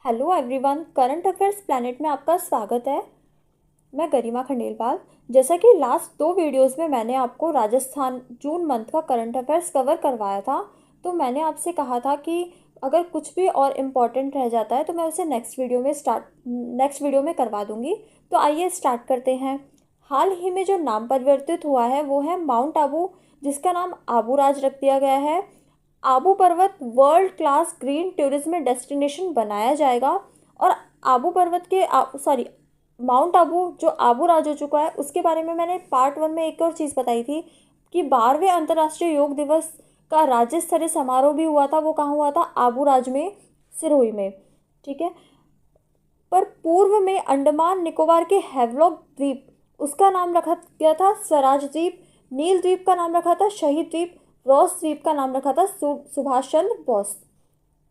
Hello everyone, current affairs planet में आपका स्वागत है। मैं गरिमा खंडेलवाल। जैसा कि लास्ट दो वीडियोस में मैंने आपको राजस्थान जून मंथ का करंट अफेयर्स कवर करवाया था, तो मैंने आपसे कहा था कि अगर कुछ भी और इम्पोर्टेंट रह जाता है तो मैं उसे नेक्स्ट वीडियो में करवा दूंगी। तो आइए स्टार्ट करते हैं। हाल ही में जो नाम परिवर्तित हुआ है वो है माउंट आबू, जिसका नाम आबूराज रख दिया गया है। आबू पर्वत world class green tourism destination बनाया जाएगा। और आबू पर्वत के सॉरी माउंट आबू जो आबू राज हो चुका है उसके बारे में मैंने पार्ट 1 में एक और चीज़ बताई थी कि 12वें अंतर्राष्ट्रीय योग दिवस का राज्य स्तरीय समारोह भी हुआ था। वो कहाँ हुआ था? आबू राज में, सिरोही में। ठीक है। पर पूर्व में अंडमान निकोबार के हैवलॉक द्वीप, उसका नाम रखा गया था स्वराज द्वीप। नील द्वीप का नाम रखा था शहीद द्वीप। रॉस द्वीप का नाम रखा था सुभाष चंद्र बोस।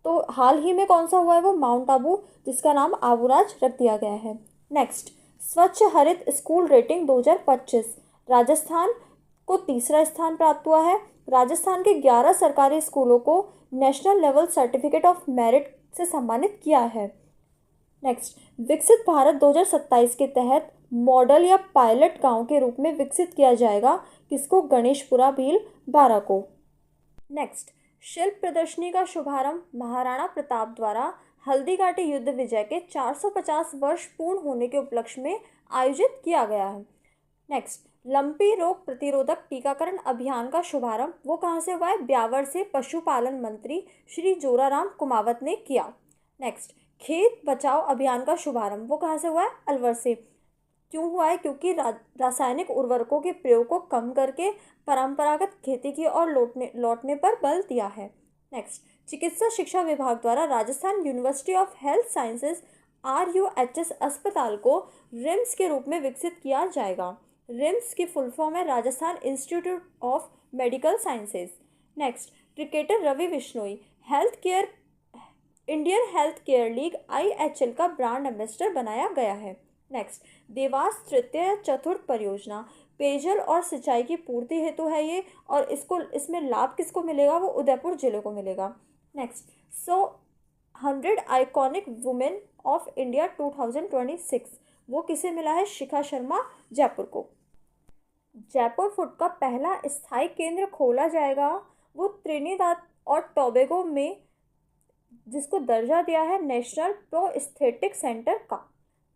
तो हाल ही में कौन सा हुआ है? वो माउंट आबू, जिसका नाम आबूराज रख दिया गया है। नेक्स्ट, स्वच्छ हरित स्कूल रेटिंग 2025, राजस्थान को तीसरा स्थान प्राप्त हुआ है। राजस्थान के 11 सरकारी स्कूलों को national level certificate of merit से सम्मानित किया है। नेक्स्ट, विकसित भारत 2027 के तहत मॉडल या पायलट गांव के रूप में विकसित किया जाएगा किसको? गणेशपुरा भील 12 को। नेक्स्ट, शिल्प प्रदर्शनी का शुभारंभ महाराणा प्रताप द्वारा हल्दीघाटी युद्ध विजय के 450 वर्ष पूर्ण होने के उपलक्ष्य में आयोजित किया गया है। नेक्स्ट, लंपी रोग प्रतिरोधक टीकाकरण अभियान का शुभारंभ वो कहाँ से हुआ है? ब्यावर से पशुपालन मंत्री श्री जोराराम कुमावत ने किया। नेक्स्ट, खेत बचाओ अभियान का शुभारंभ वो कहाँ से हुआ है? अलवर से। क्यों हुआ है? क्योंकि रासायनिक उर्वरकों के प्रयोग को कम करके परंपरागत खेती की ओर लौटने पर बल दिया है। नेक्स्ट, चिकित्सा शिक्षा विभाग द्वारा Rajasthan university of health sciences RUHS अस्पताल को रिम्स के रूप में विकसित किया जाएगा। रिम्स की फुल फॉर्म है Rajasthan Institute of Medical Sciences. Next, cricketer Ravi Bishnoi Indian Health Care League IHL का ब्रांड एम्बेसडर बनाया गया है। नेक्स्ट, देवास तृतीय चतुर्थ परियोजना पेयजल और सिंचाई की पूर्ति हेतु है ये, और इसमें लाभ किसको मिलेगा? वो उदयपुर जिले को मिलेगा। Next, 100 iconic women of India 2026 वो किसे मिला है? शिखा शर्मा, जयपुर को। जयपुर फूड का पहला स्थायी केंद्र खोला जाएगा वो त्रिनिदाद और टोबैगो में, जिसको दर्जा दिया है नेशनल प्रोस्थेटिक सेंटर का।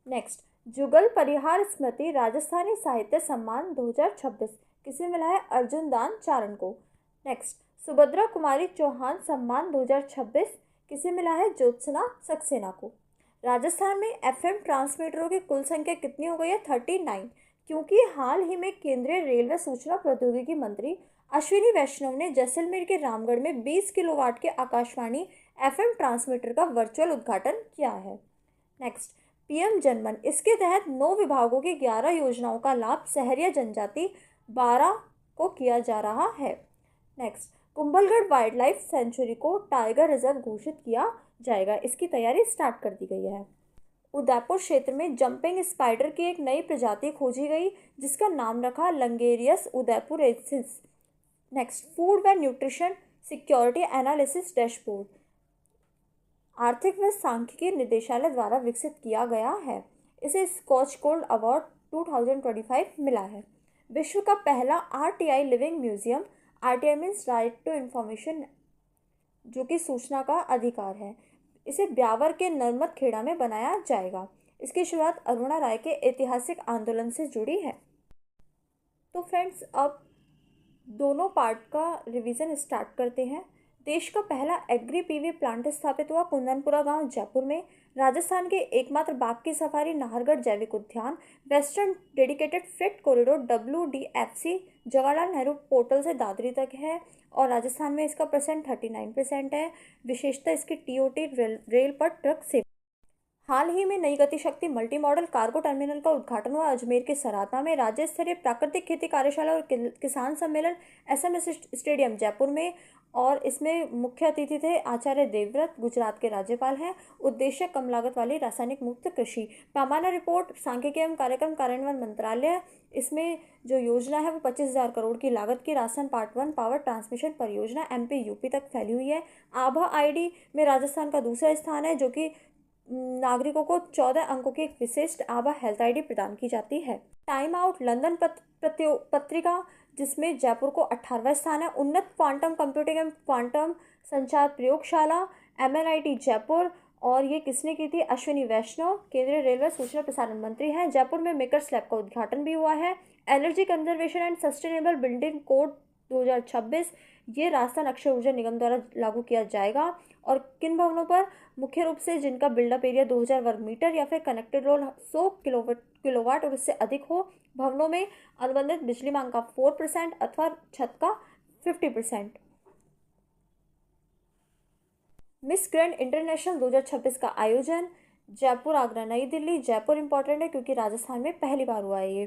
नेक्स्ट, जुगल परिहार स्मृति राजस्थानी साहित्य सम्मान 2026 किसे मिला है? अर्जुन दान चारण को। नेक्स्ट, सुभद्रा कुमारी चौहान सम्मान 2026 किसे मिला है? ज्योत्सना सक्सेना को। राजस्थान में FM ट्रांसमीटरों की कुल संख्या कितनी हो गई है? 39। क्योंकि हाल ही में केंद्रीय रेलवे सूचना प्रौद्योगिकी मंत्री अश्विनी वैष्णव ने जैसलमेर के रामगढ़ में 20 किलोवाट के आकाशवाणी FM ट्रांसमीटर का वर्चुअल उद्घाटन किया है। नेक्स्ट, PM जनमन, इसके तहत 9 विभागों की 11 योजनाओं का लाभ शहरिया जनजाति 12 को किया जा रहा है। Next, Kumbhalgarh wild life sanctuary को टाइगर रिजर्व घोषित किया जाएगा, इसकी तैयारी स्टार्ट कर दी गई है। उदयपुर क्षेत्र में जंपिंग स्पाइडर की एक नई प्रजाति खोजी गई जिसका नाम रखा लंगेरियस उदयपुरेंसिस। नेक्स्ट, फूड व न्यूट्रिशन सिक्योरिटी एनालिसिस डैशबोर्ड आर्थिक व सांख्यिकी निदेशालय द्वारा विकसित किया गया है। इसे स्कॉच गोल्ड अवार्ड 2025 मिला है। विश्व का पहला RTI living museum, RTI means right to information, जो कि सूचना का अधिकार है, इसे ब्यावर के नर्मद खेड़ा में बनाया जाएगा। इसकी शुरुआत अरुणा राय के ऐतिहासिक आंदोलन से जुड़ी है। तो फ्रेंड्स, अब दोनों पार्ट का रिवीजन स्टार्ट करते हैं। देश का पहला एग्री PV प्लांट स्थापित हुआ कुंदनपुरा गांव जयपुर में। राजस्थान के एकमात्र बाघ की सफारी नाहरगढ़ जैविक उद्यान western dedicated freight corridor WDFC Jawaharlal Nehru portal से दादरी तक है, और राजस्थान में इसका परसेंट 39% है। विशेषता इसकी TOT रेल पर ट्रक सेवा। हाल ही में नई गति शक्ति मल्टी मॉडल कार्गो टर्मिनल का उद्घाटन हुआ अजमेर के सराता में। राज्य स्तरीय प्राकृतिक खेती कार्यशाला और किसान सम्मेलन SMS स्टेडियम जयपुर में, और इसमें मुख्य अतिथि थे आचार्य देवव्रत, गुजरात के राज्यपाल हैं। उद्देश्य कम लागत वाली रासायनिक मुक्त कृषि। पैमाना रिपोर्ट सांख्यिकी एवं कार्यक्रम कार्यान्वयन मंत्रालय, इसमें जो योजना है वो 25,000 करोड़ की लागत की राजस्थान पार्ट 1 पावर ट्रांसमिशन परियोजना MP UP तक फैली हुई है। आभा ID में राजस्थान का दूसरा स्थान है, जो कि नागरिकों को 14 अंकों की एक विशिष्ट आभा हेल्थ आईडी प्रदान की जाती है। टाइम आउट लंदन पत्रिका, जिसमें जयपुर को 18वां स्थान है। उन्नत क्वांटम कंप्यूटिंग एवं क्वांटम संचार प्रयोगशाला MNIT जयपुर, और ये किसने की थी? अश्विनी वैष्णव, केंद्रीय रेलवे सूचना प्रसारण मंत्री हैं। जयपुर में मेकर्स लैब का उद्घाटन भी हुआ है। Energy conservation and sustainable building code 2026 ये राजस्थान अक्षय ऊर्जा निगम द्वारा लागू किया जाएगा। और किन भवनों पर? मुख्य रूप से जिनका बिल्डअप एरिया 2000 वर्ग मीटर या फिर कनेक्टेड लोड 100 किलोवाट और उससे अधिक हो, भवनों में अनुबंधित बिजली मांग का 4% अथवा छत का 50%। मिस ग्रैंड इंटरनेशनल 2026 का आयोजन जयपुर, आगरा, नई दिल्ली। जयपुर इंपॉर्टेंट है क्योंकि राजस्थान में पहली बार हुआ है ये।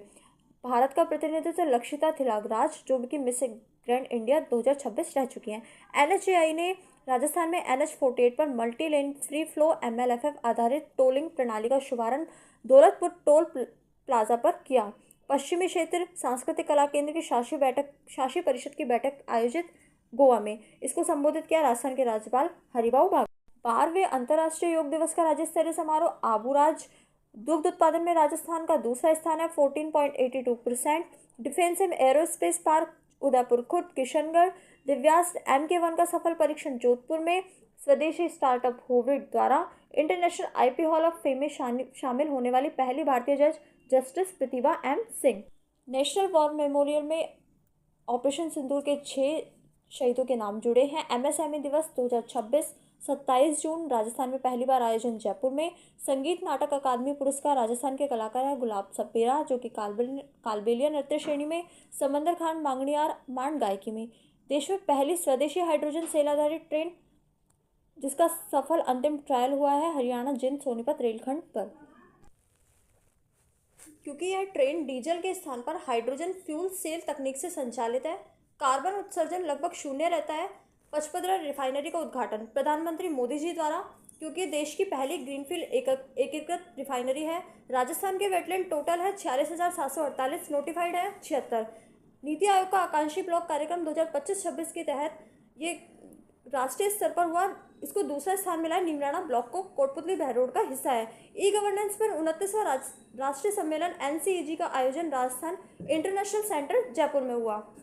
भारत का प्रतिनिधित्व लक्षिता थिलागराज, जो कि मिस ग्रैंड इंडिया 2026 रह चुकी हैं। NHAI ने राजस्थान में NH48 पर multi lane free flow MLFF आधारित टोलिंग प्रणाली का शुभारंभ दौलतपुर टोल प्लाजा पर किया। पश्चिमी क्षेत्र सांस्कृतिक कला केंद्र की शासी परिषद की बैठक आयोजित गोवा में, इसको संबोधित किया राजस्थान के राज्यपाल हरिभाऊ बागल। 12वें अंतर्राष्ट्रीय योग दिवस का राज्य स्तरीय समारोह आबूराज। दुग्ध उत्पादन में राजस्थान का दूसरा स्थान है 14.82%। Defence and aerospace park Udaipur Khurd Kishangarh. Divyastra MK1 का सफल परीक्षण जोधपुर में। स्वदेशी स्टार्टअप होविड द्वारा international IP hall of fame में शामिल होने वाली पहली भारतीय जज जस्टिस प्रतिभा M Singh. National war memorial में ऑपरेशन सिंदूर के 6 शहीदों के नाम जुड़े हैं। MSME दिवस 2026 27 जून राजस्थान में पहली बार आयोजन जयपुर में। संगीत नाटक अकादमी पुरस्कार राजस्थान के कलाकार हैं गुलाब सपेरा, जो कि कालबेलिया नृत्य श्रेणी में, समंदर खान मांगणियार मांड गायकी में। देश में पहली स्वदेशी हाइड्रोजन सेल आधारित ट्रेन जिसका सफल अंतिम ट्रायल हुआ है हरियाणा जिंद सोनीपत रेलखंड पर। क्योंकि यह ट्रेन डीजल के स्थान पर हाइड्रोजन फ्यूल सेल तकनीक से संचालित है, कार्बन उत्सर्जन लगभग शून्य रहता है। पचपदरा रिफाइनरी का उद्घाटन प्रधानमंत्री मोदी जी द्वारा, क्योंकि देश की पहली ग्रीनफील्ड एकीकृत रिफाइनरी है। राजस्थान के वेटलैंड टोटल है 46,748, नोटिफाइड है 76। नीति आयोग का आकांक्षी ब्लॉक कार्यक्रम 2025-26 के तहत ये राष्ट्रीय स्तर पर हुआ, इसको दूसरा स्थान मिला है। नीमराणा ब्लॉक को कोटपुतली बहरोड का हिस्सा है। गवर्नेंस पर 29वां राष्ट्रीय सम्मेलन NCEG का आयोजन राजस्थान इंटरनेशनल सेंटर जयपुर में हुआ।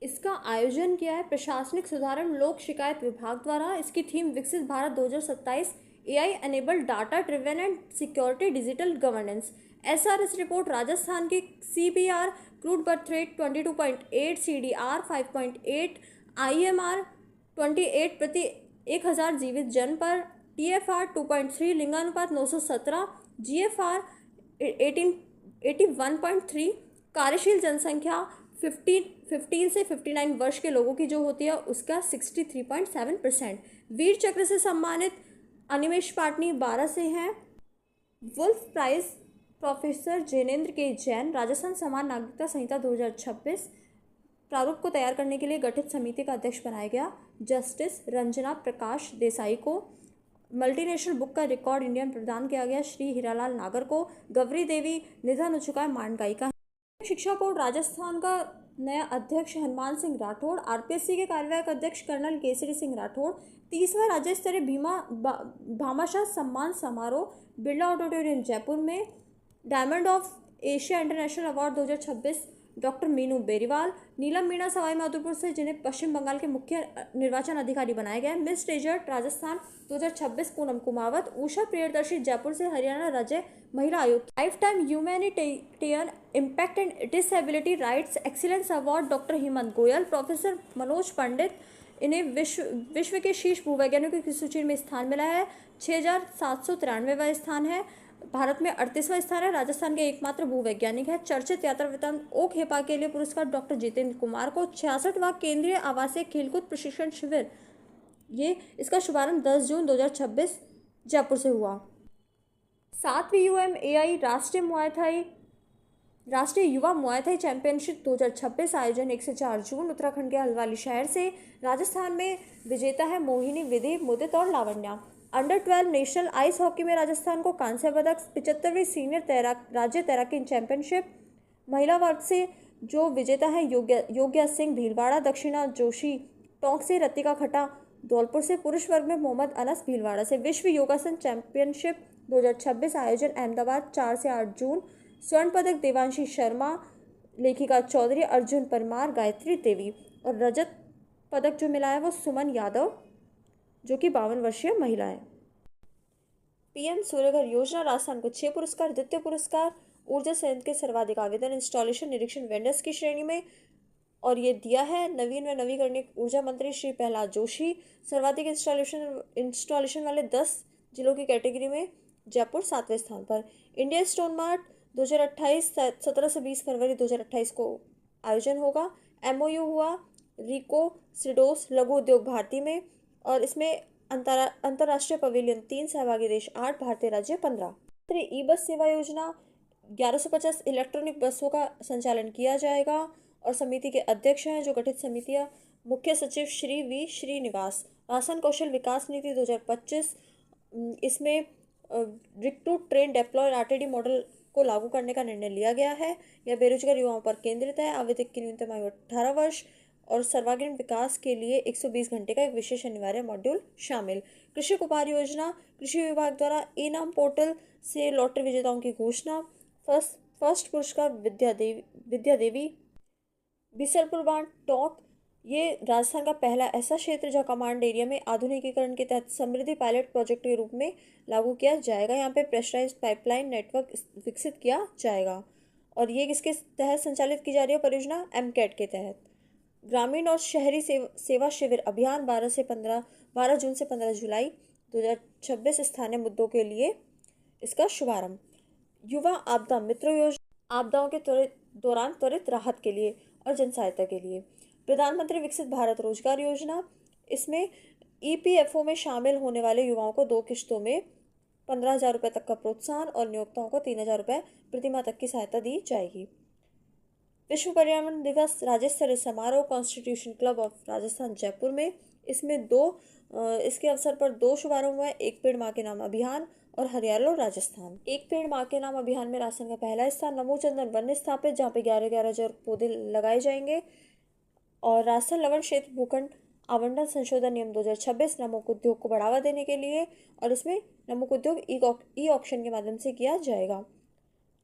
इसका आयोजन किया है प्रशासनिक सुधारण लोक शिकायत विभाग द्वारा। इसकी थीम विकसित Bharat 2027 AI enabled data driven and security digital governance. SRS report Rajasthan की CBR crude birth rate 22.8, CDR 5.8, IMR 28 प्रति 1000 जीवित जन पर, TFR 2.3, लिंगानुपात 917, GFR 81.3, कार्यशील जनसंख्या 15 से 59 वर्ष के लोगों की जो होती है उसका 63.7%। वीर चक्र से सम्मानित अनिमेश पाटनी 12 से हैं। वुल्फ प्राइज प्रोफेसर जैनेन्द्र के जैन। राजस्थान समान नागरिकता संहिता 2026 प्रारूप को तैयार करने के लिए गठित समिति का अध्यक्ष बनाया गया जस्टिस रंजना प्रकाश देसाई को। मल्टीनेशनल बुक का रिकॉर्ड इंडिया में प्रदान किया गया श्री हीरालाल नागर को। गौरी देवी निधन हो चुका है, मांड गायिका। शिक्षा बोर्ड राजस्थान का नया अध्यक्ष हनुमान सिंह राठौड़। RPSC के कार्यवाहक अध्यक्ष कर्नल केसरी सिंह राठौड़। 30वां राज्य स्तरीय भामाशाह सम्मान समारोह बिरला ऑडिटोरियम जयपुर में। Diamond of Asia international award 2026 doctor Meenu Beriwal. Neelam Meena Sawai Madhopur से, जिन्हें पश्चिम बंगाल के मुख्य निर्वाचन अधिकारी बनाया गया है। Miss Desert Rajasthan 2026 Poonam Kumawat. उषा प्रियदर्शी जयपुर से, हरियाणा राज्य महिला आयोग। Life time humanitarian impact and disability rights excellence award doctor Hemant Goyal. Professor Manoj Pandit, इन्हें विश्व के शीर्ष भूवैज्ञानिकों की सूची में स्थान मिला है। 6793वां स्थान है। भारत में 38वां स्थान है। राजस्थान के एकमात्र भूवैज्ञानिक है। चर्चित यात्रा वृत्तांत ओक हेपा के लिए पुरस्कार डॉक्टर जितेंद्र कुमार को। 66वां केंद्रीय आवासीय खेलकूद प्रशिक्षण शिविर, ये इसका शुभारंभ 10 जून 2026 जयपुर से हुआ। 7वीं UMAI राष्ट्रीय युवा मुआय थाई चैंपियनशिप 2026 आयोजन 1 से 4 जून उत्तराखंड के हल्द्वानी शहर से। राजस्थान में विजेता है मोहिनी, विधि, मुदित और Lavanya. Under 12 national ice hockey में राजस्थान को कांस्य पदक। 75वीं सीनियर राज्य तैराकी चैंपियनशिप महिला वर्ग से जो विजेता है योग्या सिंह भीलवाड़ा। दक्षिणा जोशी टोंक से, रतिका खट्टा धौलपुर से पुरुष वर्ग में मोहम्मद अनस भीलवाड़ा से। विश्व योगासन चैंपियनशिप 2026 आयोजन अहमदाबाद 4 से 8 जून। स्वर्ण पदक देवांशी शर्मा, लेखिका चौधरी अर्जुन परमार, गायत्री देवी। और रजत पदक जो मिला है वो सुमन यादव, जो कि 52 वर्षीय महिला है। पीएम सूर्यघर योजना, राजस्थान को 6 पुरस्कार। द्वितीय पुरस्कार ऊर्जा संयंत्र के सर्वाधिक आवेदन इंस्टॉलेशन निरीक्षण वेंडर्स की श्रेणी में, और ये दिया है नवीन व नवीकरणीय ऊर्जा मंत्री श्री प्रहलाद जोशी। सर्वाधिक इंस्टॉलेशन वाले 10 जिलों की कैटेगरी में जयपुर 7वें स्थान पर। इंडिया स्टोन मार्ट 2028 17 से 20 फरवरी 2028 को आयोजन होगा। एमओयू हुआ रिको सिडोस लघु उद्योग भारती में, और इसमें अंतर्राष्ट्रीय पवेलियन 3, सहभागी देश 8, भारतीय राज्य 15। ई बस सेवा योजना 1150 इलेक्ट्रॉनिक बसों का संचालन किया जाएगा, और समिति के अध्यक्ष हैं जो गठित समितियां मुख्य सचिव श्री वी श्रीनिवास। राजस्थान कौशल विकास नीति 2025, इसमें recruit train deploy RTD model को लागू करने का निर्णय लिया गया है। यह बेरोजगार युवाओं पर केंद्रित है। आवेदक की न्यूनतम आयु 18 वर्ष, और सर्वांगीण विकास के लिए 120 घंटे का एक विशेष अनिवार्य मॉड्यूल शामिल। कृषि उपहार योजना, कृषि विभाग द्वारा ई नाम पोर्टल से लॉटरी विजेताओं की घोषणा। फर्स्ट पुरस्कार विद्या देवी बिसलपुर बांध टोंक। ये राजस्थान का पहला ऐसा क्षेत्र जहाँ कमांड एरिया में आधुनिकीकरण के तहत समृद्धि पायलट प्रोजेक्ट के रूप में लागू किया जाएगा। यहाँ पे प्रेशराइज्ड पाइपलाइन नेटवर्क विकसित किया जाएगा, और ये किसके तहत संचालित की जा रही है परियोजना? एमकेट के तहत। ग्रामीण और शहरी सेवा शिविर अभियान 12 जून से 15 जुलाई 2026 स्थानीय मुद्दों के लिए इसका शुभारंभ। युवा आपदा मित्र योजना, आपदाओं के दौरान त्वरित राहत के लिए और जन सहायता के लिए। प्रधानमंत्री विकसित भारत रोजगार योजना, इसमें ईपीएफओ में शामिल होने वाले युवाओं को 2 किश्तों में 15,000 रुपये तक का प्रोत्साहन, और नियोक्ताओं को 3,000 रुपये प्रतिमाह तक की सहायता दी जाएगी। विश्व पर्यावरण दिवस राज्य स्तरीय समारोह constitution club of Rajasthan Jaipur में। इसमें इसके अवसर पर 2 शुभारंभ हुआ है। एक पेड़ माँ के नाम अभियान और हरियालो राजस्थान। एक पेड़ माँ के नाम अभियान में राजस्थान का पहला स्थान। नमो चंदन वन स्थापित, जहाँ पे 11,000 पौधे लगाए जाएंगे। और राजस्थान लवण क्षेत्र भूखंड आवंटन संशोधन नियम 2026 नमक उद्योग को बढ़ावा देने के लिए, और इसमें नमक उद्योग ई ऑक्शन के माध्यम से किया जाएगा।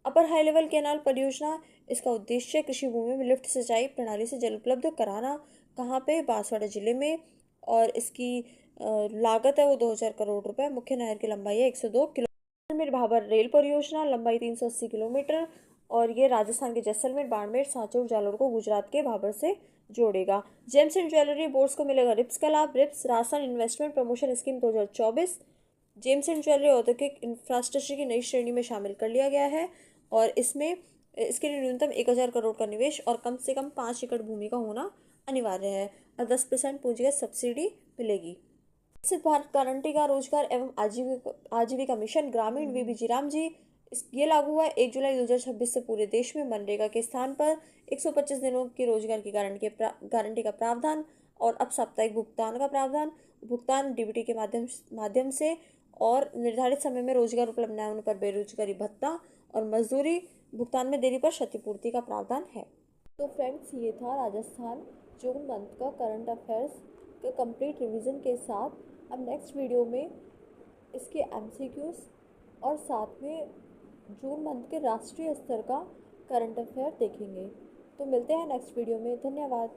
अपर हाई लेवल कैनाल परियोजना, इसका उद्देश्य कृषि भूमि में लिफ्ट सिंचाई प्रणाली से जल उपलब्ध कराना। कहाँ पे? बांसवाड़ा जिले में, और इसकी लागत है वो 2,000 करोड़ रुपए। मुख्य नहर की लंबाई है 102 किलोमीटर। भाबर रेल परियोजना, लंबाई 380 किलोमीटर, और ये राजस्थान के जैसलमेर, बाड़मेर, सांचौर, जालोर को गुजरात के भाबर से जोड़ेगा। जेम्स एंड ज्वेलरी बोर्ड्स को मिलेगा रिप्स का लाभ। RIPS Rajasthan investment promotion scheme 2024 gems and jewellery औद्योगिक इंफ्रास्ट्रक्चर की नई श्रेणी में शामिल कर लिया गया है, और इसके लिए न्यूनतम 1,000 करोड़ का निवेश और कम से कम 5 एकड़ भूमि का होना अनिवार्य है, और 10% पूंजीगत सब्सिडी मिलेगी। विकसित भारत गारंटी का रोजगार एवं आजीविका मिशन ग्रामीण वीबीजी राम जी, ये लागू हुआ है 1 जुलाई 2026 से पूरे देश में। मनरेगा के स्थान पर 125 दिनों की रोजगार की गारंटी का प्रावधान, और अब साप्ताहिक भुगतान का प्रावधान। भुगतान डीबीटी के माध्यम से, और निर्धारित समय में रोजगार उपलब्ध न होने पर बेरोजगारी भत्ता, और मजदूरी भुगतान में देरी पर क्षतिपूर्ति का प्रावधान है। तो फ्रेंड्स, ये था राजस्थान जून मंथ का करंट अफेयर्स का कंप्लीट रिवीजन के साथ। अब नेक्स्ट वीडियो में इसके एमसीक्यूज और साथ में जून मंथ के राष्ट्रीय स्तर का करंट अफेयर देखेंगे। तो मिलते हैं नेक्स्ट वीडियो में। धन्यवाद।